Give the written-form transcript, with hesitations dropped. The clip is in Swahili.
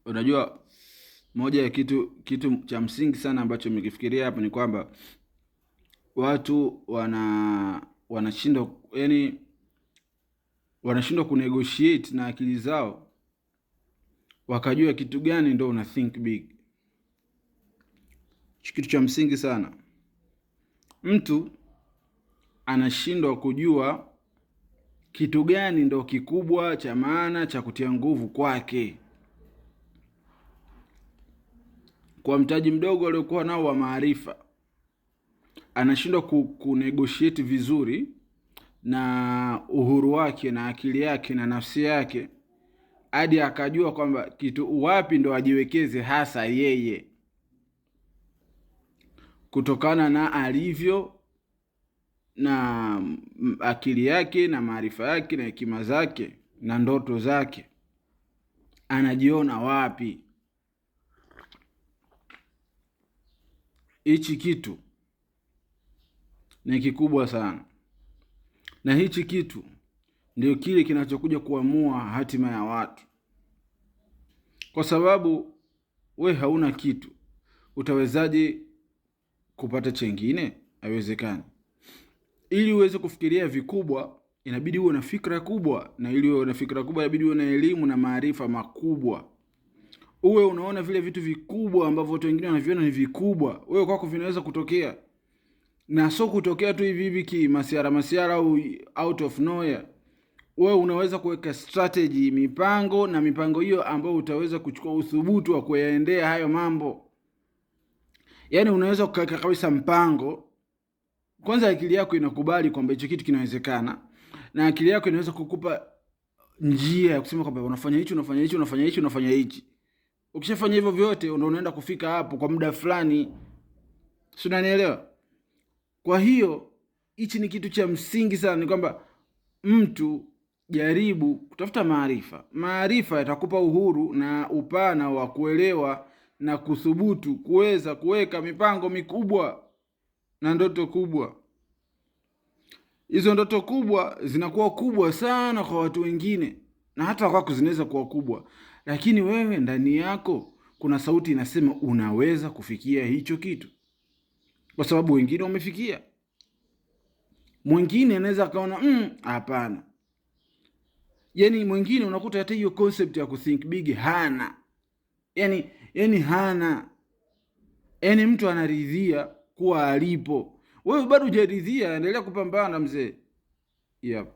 Unajua, moja ya kitu cha msingi sana ambacho nimekifikiria hapa ni kwamba watu wanashindwa, yani wanashindwa kunegotiate na akili zao, wakajua kitu gani ndo una think big. Kitu cha msingi sana, mtu anashindwa kujua kitu gani ndo kikubwa cha maana cha kutia nguvu kwake. Kwa mtaji mdogo aliokuwa nao wa maarifa, anashindwa kunegotiate vizuri na uhuru wake na akili yake na nafsi yake, hadi akajua kwamba kitu wapi ndo ajiwekeze hasa yeye, kutokana na alivyo na akili yake na maarifa yake na hekima zake na ndoto zake, anajiona wapi. Hichi kitu ni kikubwa sana, na hichi kitu ndio kile kinachokuja kuamua hatima ya watu. Kwa sababu we hauna kitu, utawezaje kupata chengine? Haiwezekani. Ili uweze kufikiria vikubwa, inabidi uwe na fikra kubwa, na ili uwe na fikra kubwa inabidi uwe na elimu na maarifa makubwa. Uwe unaona vile vitu vikubwa ambavyo watu wengine wanaviona ni vikubwa, wewe kwako vinaweza kutokea, na sio kutokea tu hivi hivi masiara au out of nowhere. Wewe unaweza kuweka strategy, mipango, na mipango hiyo ambayo utaweza kuchukua uthubutu wa kuyaendea hayo mambo. Yaani unaweza kuweka kabisa mpango. Kwanza akili yako inakubali kwamba hicho kitu kinawezekana, na akili yako inaweza kukupa njia ya kusema kwamba unafanya hichi, unafanya hichi, unafanya hichi, unafanya hichi. Ukishafanya hivyo vyote unaenda kufika hapo kwa muda fulani. Si unanielewa? Kwa hiyo hichi ni kitu cha msingi sana, ni kwamba mtu jaribu kutafuta maarifa. Maarifa yatakupa uhuru na upana wa kuelewa na kuthubutu kuweza kuweka mipango mikubwa na ndoto kubwa. Hizo ndoto kubwa zinakuwa kubwa sana kwa watu wengine, na hata kwako zinaweza kuwa kubwa, lakini wewe ndani yako kuna sauti inasema unaweza kufikia hicho kitu, kwa sababu wengine wamefikia. Mwingine anaweza kaona hapana. Yani mwingine unakuta hata hiyo concept ya kuthink big hana. Yani hana. Yani mtu anaridhia kuwa alipo. Wewe bado hujaridhia, endelea kupambana mzee. Yep.